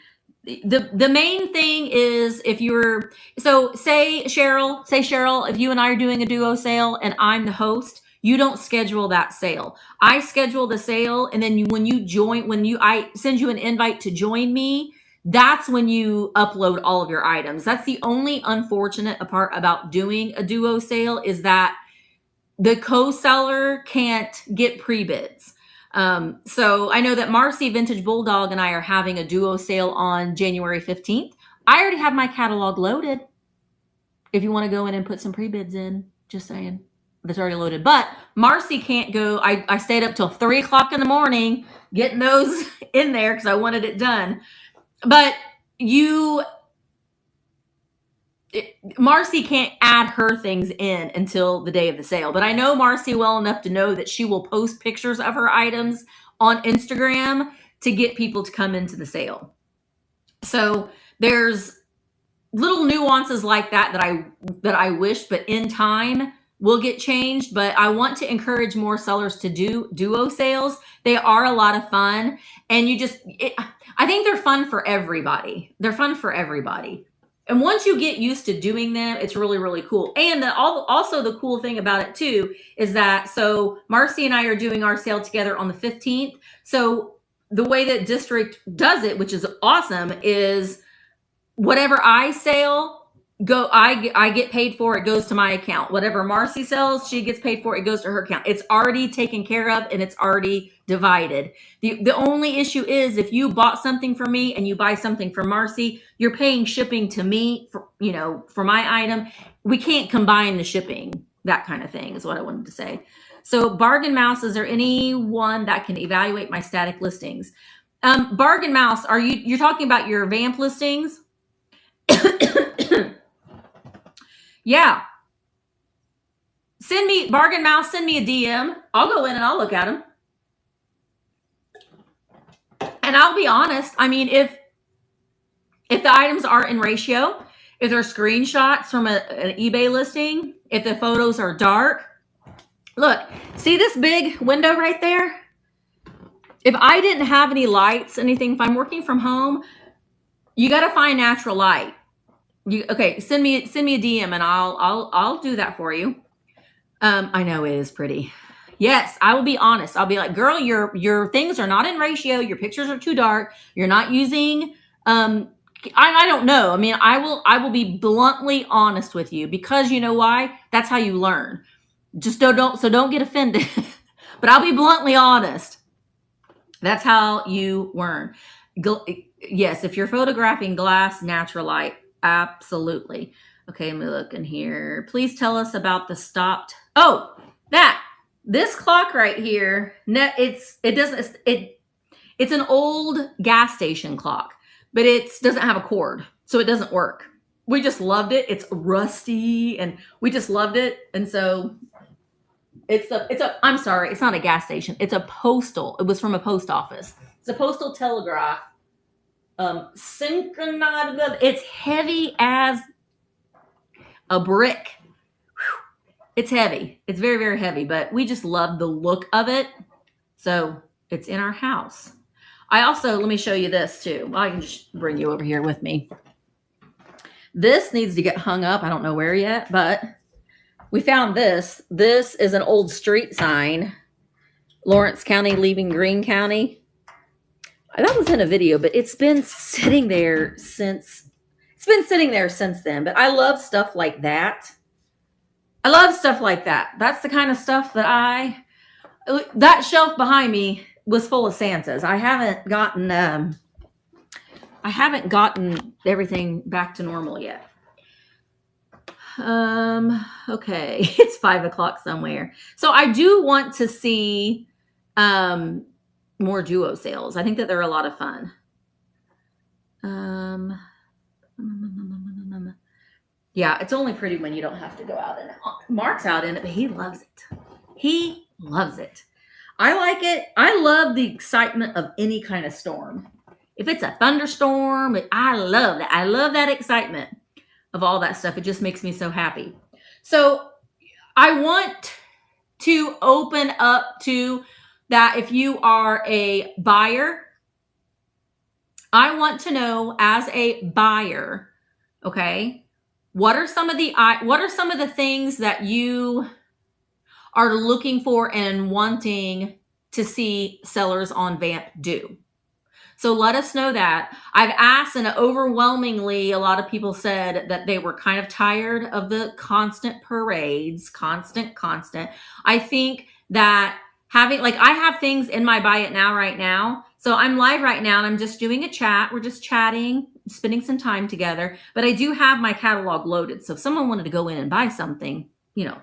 The main thing is say Cheryl, if you and I are doing a duo sale and I'm the host, you don't schedule that sale. I schedule the sale, and then I send you an invite to join me. That's when you upload all of your items. That's the only unfortunate part about doing a duo sale, is that the co-seller can't get pre-bids. So I know that Marcy Vintage Bulldog and I are having a duo sale on January 15th. I already have my catalog loaded. If you want to go in and put some pre-bids in, just saying. That's already loaded. But Marcy can't go. I stayed up till 3 o'clock in the morning getting those in there because I wanted it done. But Marcy can't add her things in until the day of the sale. But I know Marcy well enough to know that she will post pictures of her items on Instagram to get people to come into the sale. So there's little nuances like that I wish, but in time will get changed. But I want to encourage more sellers to do duo sales. They are a lot of fun, and I think they're fun for everybody. They're fun for everybody. And once you get used to doing them, it's really, really cool. And also the cool thing about it too is that, so Marcy and I are doing our sale together on the 15th. So the way that District does it, which is awesome, is whatever I sell, I get paid for, it goes to my account. Whatever Marcy sells, she gets paid for, it goes to her account. It's already taken care of and it's already divided. The only issue is if you bought something from me and you buy something from Marcy, you're paying shipping to me for my item. We can't combine the shipping. That kind of thing is what I wanted to say. So Bargain Mouse, is there anyone that can evaluate my static listings? Bargain Mouse, you're talking about your Vamp listings? Yeah. Bargain Mouse, send me a DM. I'll go in and I'll look at them. And I'll be honest. I mean, if the items are in ratio, if they're screenshots from an eBay listing, if the photos are dark, look, see this big window right there? If I didn't have any lights, anything, if I'm working from home, you got to find natural light. Okay, send me a DM and I'll do that for you. I know it is pretty. Yes, I will be honest. I'll be like, girl, your things are not in ratio. Your pictures are too dark. You're not using I don't know. I mean, I will be bluntly honest with you, because you know why? That's how you learn. Just don't get offended. But I'll be bluntly honest. That's how you learn. Yes, if you're photographing glass, natural light, absolutely. Okay, let me look in here. Please tell us about the stopped. Oh, that this clock right here. It's an old gas station clock, but it doesn't have a cord, so it doesn't work. We just loved it. It's rusty, and we just loved it, and so I'm sorry, it's not a gas station. It's a postal. It was from a post office. It's a postal telegraph. Synchronized. It's heavy as a brick. It's heavy. It's very, very heavy, but we just love the look of it. So it's in our house. I also, let me show you this too. Well, I can just bring you over here with me. This needs to get hung up. I don't know where yet, but we found this. This is an old street sign. Lawrence County leaving Greene County. That was in a video, but it's been sitting there since then. But I love stuff like that. I love stuff like that. That's the kind of stuff that that shelf behind me was full of Santas. I haven't gotten everything back to normal yet. Okay, it's 5 o'clock somewhere. So I do want to see more duo sales. I think that they're a lot of fun. Yeah, it's only pretty when you don't have to go out in it. Mark's out in it, but he loves it. He loves it. I like it. I love the excitement of any kind of storm. If it's a thunderstorm, I love that. I love that excitement of all that stuff. It just makes me so happy. So I want to open up to that. If you are a buyer, I want to know, as a buyer, okay, what are some of the things that you are looking for and wanting to see sellers on Vamp do? So let us know that. I've asked, and overwhelmingly, a lot of people said that they were kind of tired of the constant parades, constant. I think that I have things in my Buy It Now right now. So I'm live right now, and I'm just doing a chat. We're just chatting, spending some time together. But I do have my catalog loaded. So if someone wanted to go in and buy something,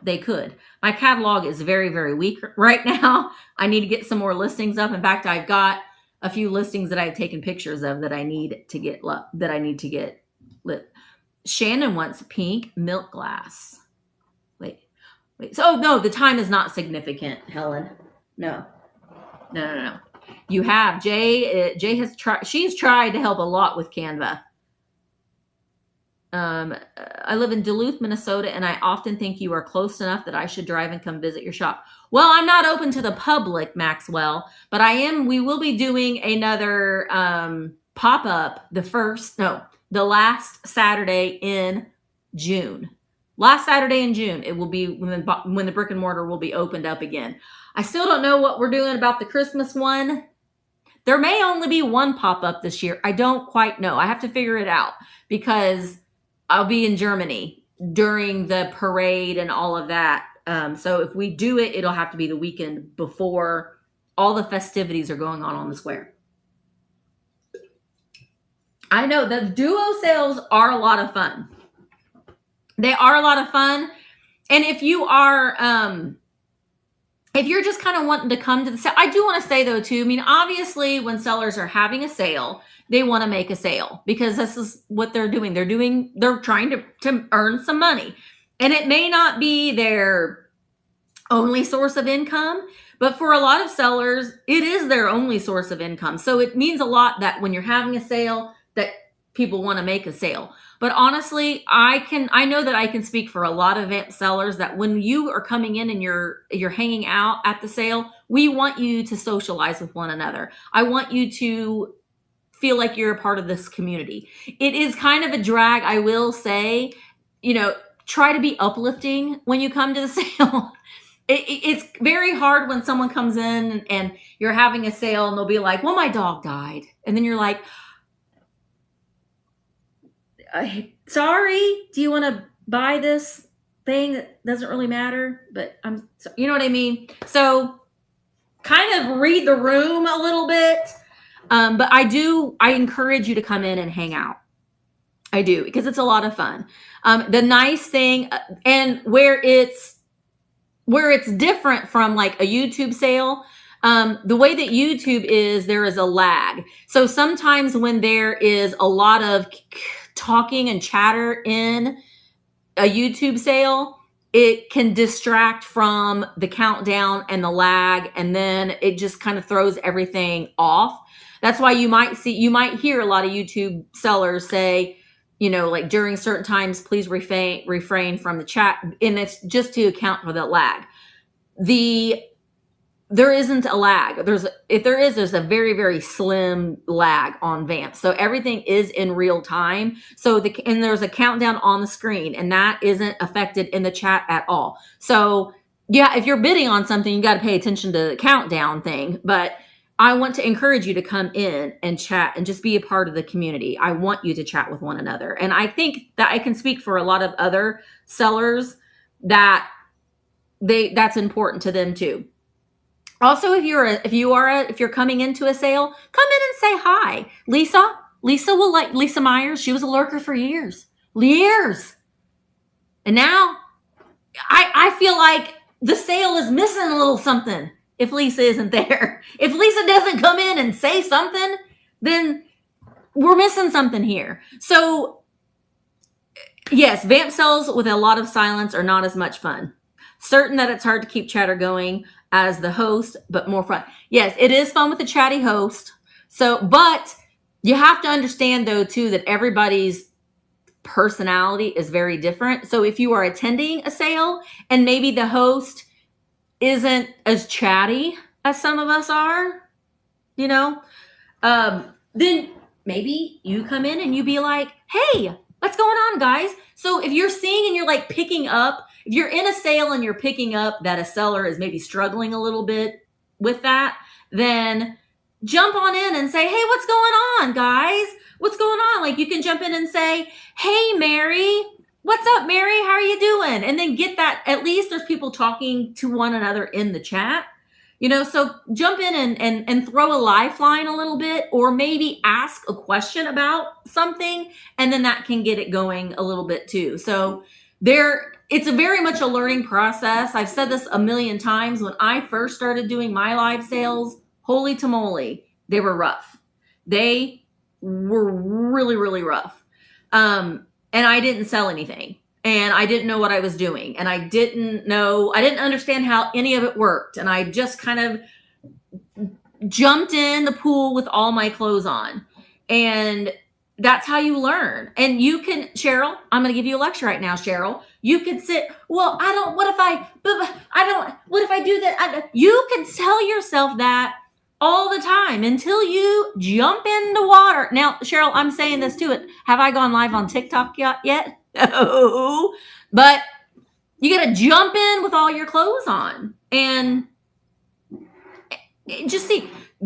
they could. My catalog is very, very weak right now. I need to get some more listings up. In fact, I've got a few listings that I've taken pictures of that I need to get lit. Shannon wants pink milk glass. Wait. So, no, the time is not significant, Helen. No. You have Jay. Jay has tried. She's tried to help a lot with Canva. I live in Duluth, Minnesota, and I often think you are close enough that I should drive and come visit your shop. Well, I'm not open to the public, Maxwell, but we will be doing another pop-up the last Saturday in June. Last Saturday in June, it will be when the brick and mortar will be opened up again. I still don't know what we're doing about the Christmas one. There may only be one pop-up this year. I don't quite know. I have to figure it out, because I'll be in Germany during the parade and all of that. So if we do it, it'll have to be the weekend before all the festivities are going on the square. I know the duo sales are a lot of fun. They are a lot of fun. And if you are, if you're just kind of wanting to come to the sale, I do want to say though too, I mean, obviously when sellers are having a sale, they want to make a sale, because this is what they're doing. They're trying to earn some money, and it may not be their only source of income, but for a lot of sellers, it is their only source of income. So it means a lot that when you're having a sale, that people want to make a sale. But honestly, I know that I can speak for a lot of sellers that when you are coming in and you're hanging out at the sale, we want you to socialize with one another. I want you to feel like you're a part of this community. It is kind of a drag, I will say, try to be uplifting when you come to the sale. It's very hard when someone comes in and you're having a sale and they'll be like, well, my dog died. And then you're like, sorry, do you want to buy this thing that doesn't really matter? But you know what I mean? So kind of read the room a little bit. But I encourage you to come in and hang out. I do, because it's a lot of fun. The nice thing, and where it's different from like a YouTube sale, the way that YouTube is, there is a lag. So sometimes when there is a lot of talking and chatter in a YouTube sale, it can distract from the countdown and the lag, and then it just kind of throws everything off. That's why you might hear a lot of YouTube sellers say, like during certain times, please refrain from the chat, and it's just to account for the lag. There isn't a lag. There's a very, very slim lag on Vamp. So everything is in real time. And there's a countdown on the screen, and that isn't affected in the chat at all. So yeah, if you're bidding on something, you got to pay attention to the countdown thing. But I want to encourage you to come in and chat and just be a part of the community. I want you to chat with one another. And I think that I can speak for a lot of other sellers that that's important to them too. Also, if you're coming into a sale, come in and say hi. Lisa Myers, she was a lurker for years. And now I feel like the sale is missing a little something if Lisa isn't there. If Lisa doesn't come in and say something, then we're missing something here. So yes, Vamp sales with a lot of silence are not as much fun. Certain that it's hard to keep chatter going as the host, but more fun. Yes, it is fun with a chatty host. But you have to understand though too that everybody's personality is very different. So if you are attending a sale and maybe the host isn't as chatty as some of us are, then maybe you come in and you be like, hey, what's going on, guys? So if you're seeing and you're like picking up, if you're in a sale and you're picking up that a seller is maybe struggling a little bit with that, then jump on in and say, hey, what's going on, guys? What's going on? Like you can jump in and say, hey, Mary, what's up, Mary? How are you doing? And then get that, at least there's people talking to one another in the chat. So jump in and throw a lifeline a little bit, or maybe ask a question about something, and then that can get it going a little bit too. So it's a very much a learning process. I've said this a million times. When I first started doing my live sales, holy tamale, they were rough. They were really, really rough. And I didn't sell anything. And I didn't know what I was doing. And I didn't understand how any of it worked. And I just kind of jumped in the pool with all my clothes on. And that's how you learn. And you can, Cheryl, I'm going to give you a lecture right now, Cheryl. You could sit, well, what if I do that? You can tell yourself that all the time until you jump in the water. Now, Cheryl, I'm saying this too. Have I gone live on TikTok yet? No. But you got to jump in with all your clothes on and just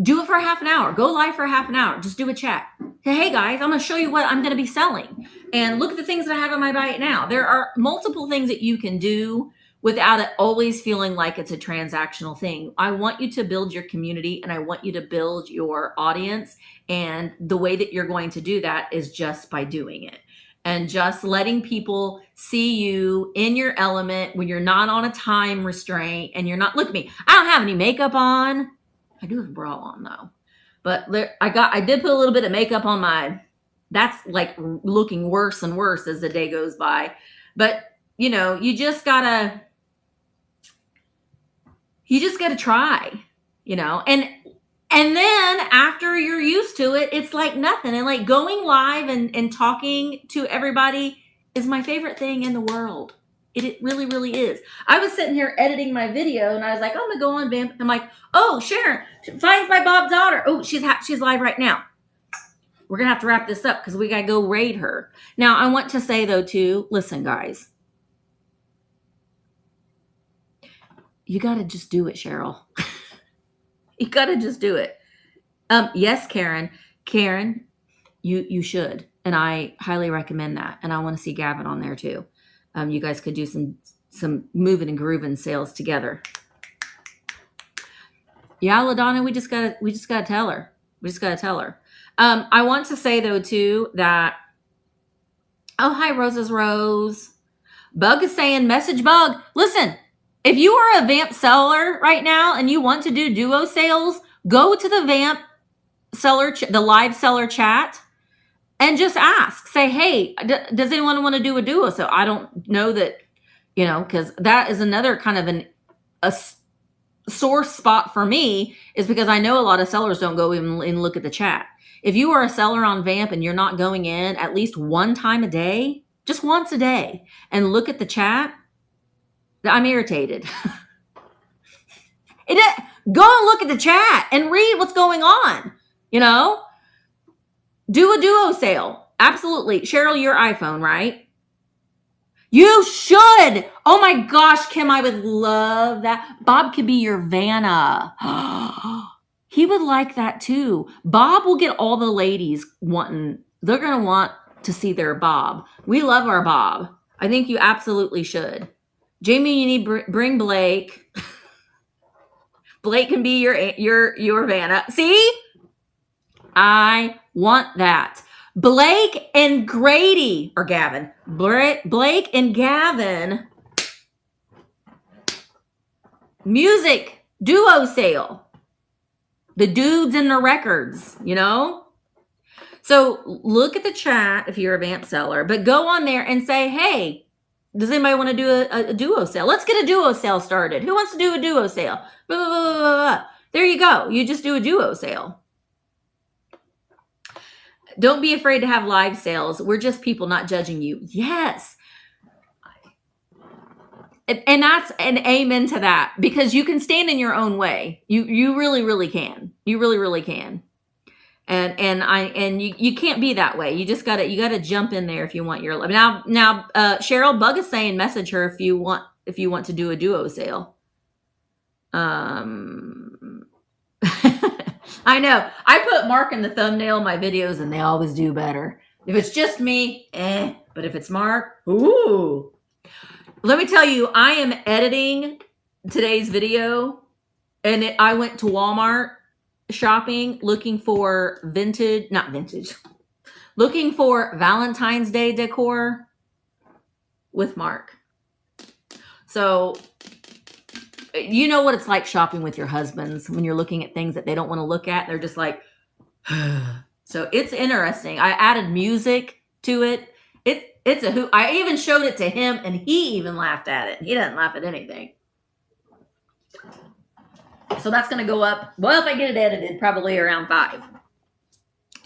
do it for half an hour. Go live for half an hour. Just do a chat. Say, hey guys, I'm going to show you what I'm going to be selling. And look at the things that I have on my buy it now. There are multiple things that you can do without it always feeling like it's a transactional thing. I want you to build your community, and I want you to build your audience. And the way that you're going to do that is just by doing it. And just letting people see you in your element when you're not on a time restraint and you're not, look at me, I don't have any makeup on. I do have a bra on though. But I did put a little bit of makeup on that's like looking worse and worse as the day goes by. But you just gotta try, and then after you're used to it, it's like nothing. And like going live and talking to everybody is my favorite thing in the world. It really, really is. I was sitting here editing my video and I was like, I'm gonna go on Vamp. I'm like, oh, Sharon finds my Bob's daughter. Oh, she's live right now. We're gonna have to wrap this up because we gotta go raid her. Now, I want to say though too, listen, guys. You got to just do it, Cheryl. You got to just do it. Yes, Karen. Karen, you should. And I highly recommend that. And I want to see Gavin on there too. You guys could do some moving and grooving sales together. Yeah, LaDonna, we just gotta tell her. We just gotta tell her. I want to say though too that, oh, hi, Rose's Rose. Bug is saying, message Bug. Listen, if you are a Vamp seller right now and you want to do duo sales, go to the Vamp seller, the live seller chat, and just ask. Say, hey, does anyone want to do a duo sale? I don't know that, because that is another kind of a sore spot for me, is because I know a lot of sellers don't go even and look at the chat. If you are a seller on Vamp and you're not going in at least one time a day, just once a day, and look at the chat, I'm irritated. Go and look at the chat and read what's going on. Do a duo sale. Absolutely. Cheryl, your iPhone, right? You should. Oh my gosh, Kim, I would love that. Bob could be your Vanna. He would like that too. Bob will get all the ladies wanting. They're going to want to see their Bob. We love our Bob. I think you absolutely should. Jamie, you need bring Blake. Blake can be your Vanna. See? I want that. Blake and Grady, or Gavin. Blake and Gavin. Music duo sale. The dudes and the records, So look at the chat if you're a Vamp seller, but go on there and say, hey, does anybody want to do a duo sale? Let's get a duo sale started. Who wants to do a duo sale? Blah, blah, blah, blah, blah. There you go. You just do a duo sale. Don't be afraid to have live sales. We're just people, not judging you. Yes. And that's an amen to that, because you can stand in your own way. You really, really can. You really, really can. And you can't be that way. You just gotta jump in there if you want your now. Cheryl, Bug is saying message her if you want to do a duo sale. I know. I put Mark in the thumbnail of my videos and they always do better. If it's just me, but if it's Mark, ooh. Let me tell you, I am editing today's video and I went to Walmart shopping looking for looking for Valentine's Day decor with Mark. So you know what it's like shopping with your husbands when you're looking at things that they don't want to look at. They're just like, so it's interesting. I added music to it. It's a hoot. I even showed it to him and he even laughed at it. He doesn't laugh at anything. So that's going to go up. Well, if I get it edited, probably around 5.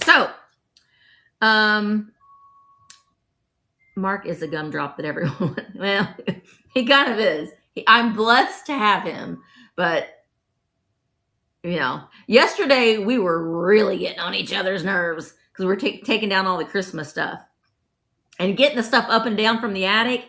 So, Mark is a gumdrop that everyone, well, he kind of is. I'm blessed to have him, but yesterday we were really getting on each other's nerves because we're taking down all the Christmas stuff and getting the stuff up and down from the attic.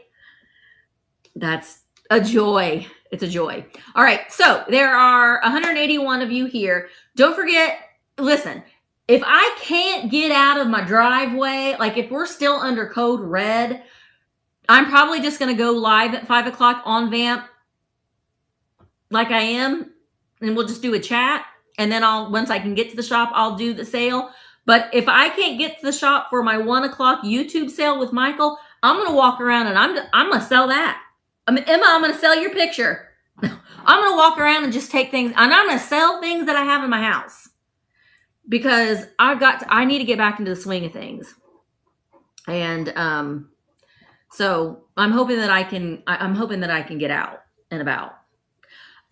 That's a joy. It's a joy. All right. So there are 181 of you here. Don't forget, listen, if I can't get out of my driveway, like if we're still under code red, I'm probably just going to go live at 5 o'clock on Vamp like I am. And we'll just do a chat. And then once I can get to the shop, I'll do the sale. But if I can't get to the shop for my 1 o'clock YouTube sale with Michael, I'm going to walk around and I'm going to sell that. Emma, I'm going to sell your picture. I'm going to walk around and just take things. And I'm going to sell things that I have in my house. Because I need to get back into the swing of things. And so I'm hoping that I can get out and about.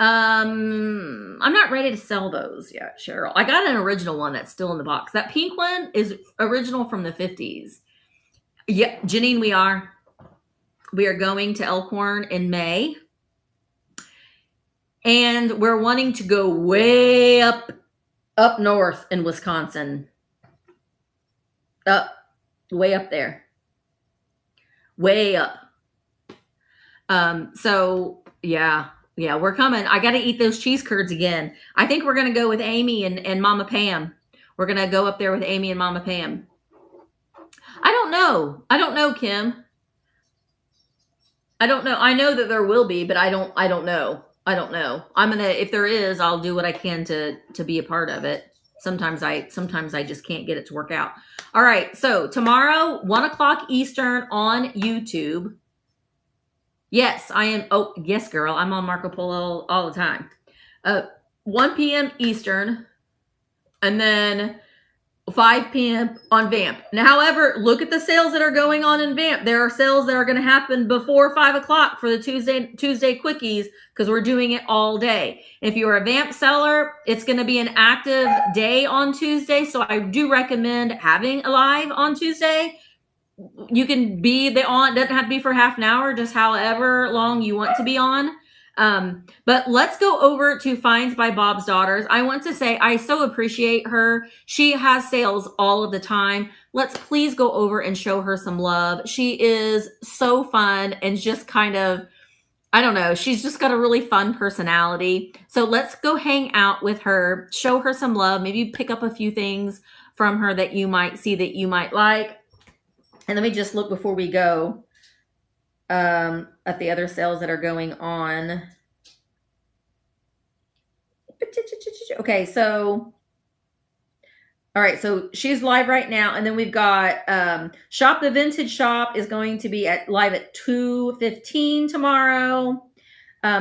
I'm not ready to sell those yet, Cheryl. I got an original one that's still in the box. That pink one is original from the 50s. Yeah, Janine, we are going to Elkhorn in May. And we're wanting to go way up north in Wisconsin. Way up there. Way up. So yeah. Yeah, we're coming. I got to eat those cheese curds again. I think we're going to go with Amy and Mama Pam. We're going to go up there with Amy and Mama Pam. I don't know. I don't know, Kim. I don't know. I know that there will be, but I don't know. I don't know. I'm going to, if there is, I'll do what I can to be a part of it. Sometimes I just can't get it to work out. All right. So tomorrow, 1:00 Eastern on YouTube. Yes, I am. Oh, yes, girl. I'm on Marco Polo all the time. 1 p.m. Eastern, and then 5 p.m. on Vamp. Now, however, look at the sales that are going on in Vamp. There are sales that are going to happen before 5 o'clock for the Tuesday quickies because we're doing it all day. If you're a Vamp seller, it's going to be an active day on Tuesday, so I do recommend having a live on Tuesday. You can be on, doesn't have to be for half an hour, just however long you want to be on. But let's go over to Finds by Bob's Daughters. I want to say I so appreciate her. She has sales all of the time. Let's please go over and show her some love. She is so fun and just kind of, I don't know, she's just got a really fun personality. So let's go hang out with her, show her some love, maybe pick up a few things from her that you might see that you might like. And let me just look before we go at the other sales that are going on. Okay, so, all right, so she's live right now. And then we've got Shop the Vintage Shop is going to be live at 2:15 tomorrow.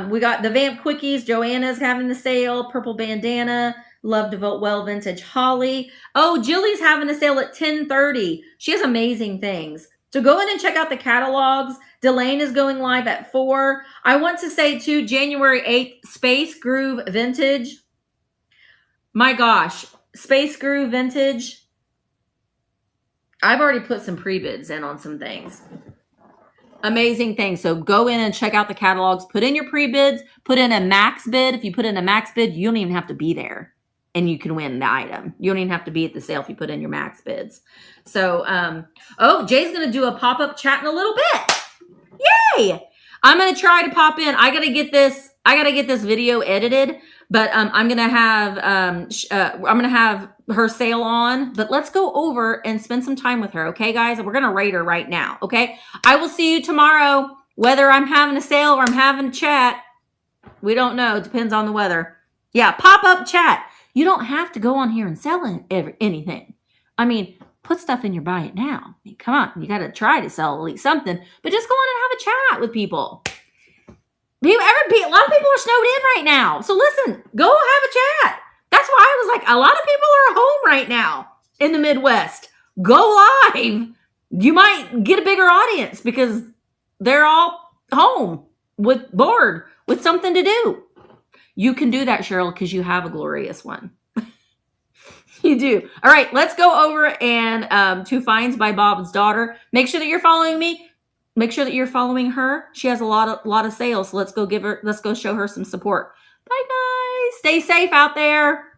We got the Vamp Quickies. Joanna's having the sale. Purple Bandana. Love to Vote Well Vintage Holly. Oh, Jilly's having a sale at 10:30. She has amazing things. So go in and check out the catalogs. Delane is going live at 4. I want to say too, January 8th, Space Groove Vintage. My gosh, Space Groove Vintage. I've already put some pre-bids in on some things. Amazing things. So go in and check out the catalogs. Put in your pre-bids. Put in a max bid. If you put in a max bid, you don't even have to be there. And you can win the item. You don't even have to be at the sale if you put in your max bids. So, oh, Jay's going to do a pop-up chat in a little bit. Yay! I'm going to try to pop in. I got to get this video edited, but I'm going to have her sale on, but let's go over and spend some time with her. Okay, guys, we're going to rate her right now. Okay. I will see you tomorrow, whether I'm having a sale or I'm having a chat. We don't know. It depends on the weather. Yeah. Pop-up chat. You don't have to go on here and sell anything. I mean, put stuff in your buy it now. I mean, come on. You got to try to sell at least something, but just go on and have a chat with people. A lot of people are snowed in right now. So listen, go have a chat. That's why I was like, a lot of people are home right now in the Midwest. Go live. You might get a bigger audience because they're all home bored with something to do. You can do that, Cheryl, because you have a glorious one. You do. All right, let's go over and to Finds by Bob's Daughter. Make sure that you're following me. Make sure that you're following her. She has a lot of sales. So let's go show her some support. Bye, guys. Stay safe out there.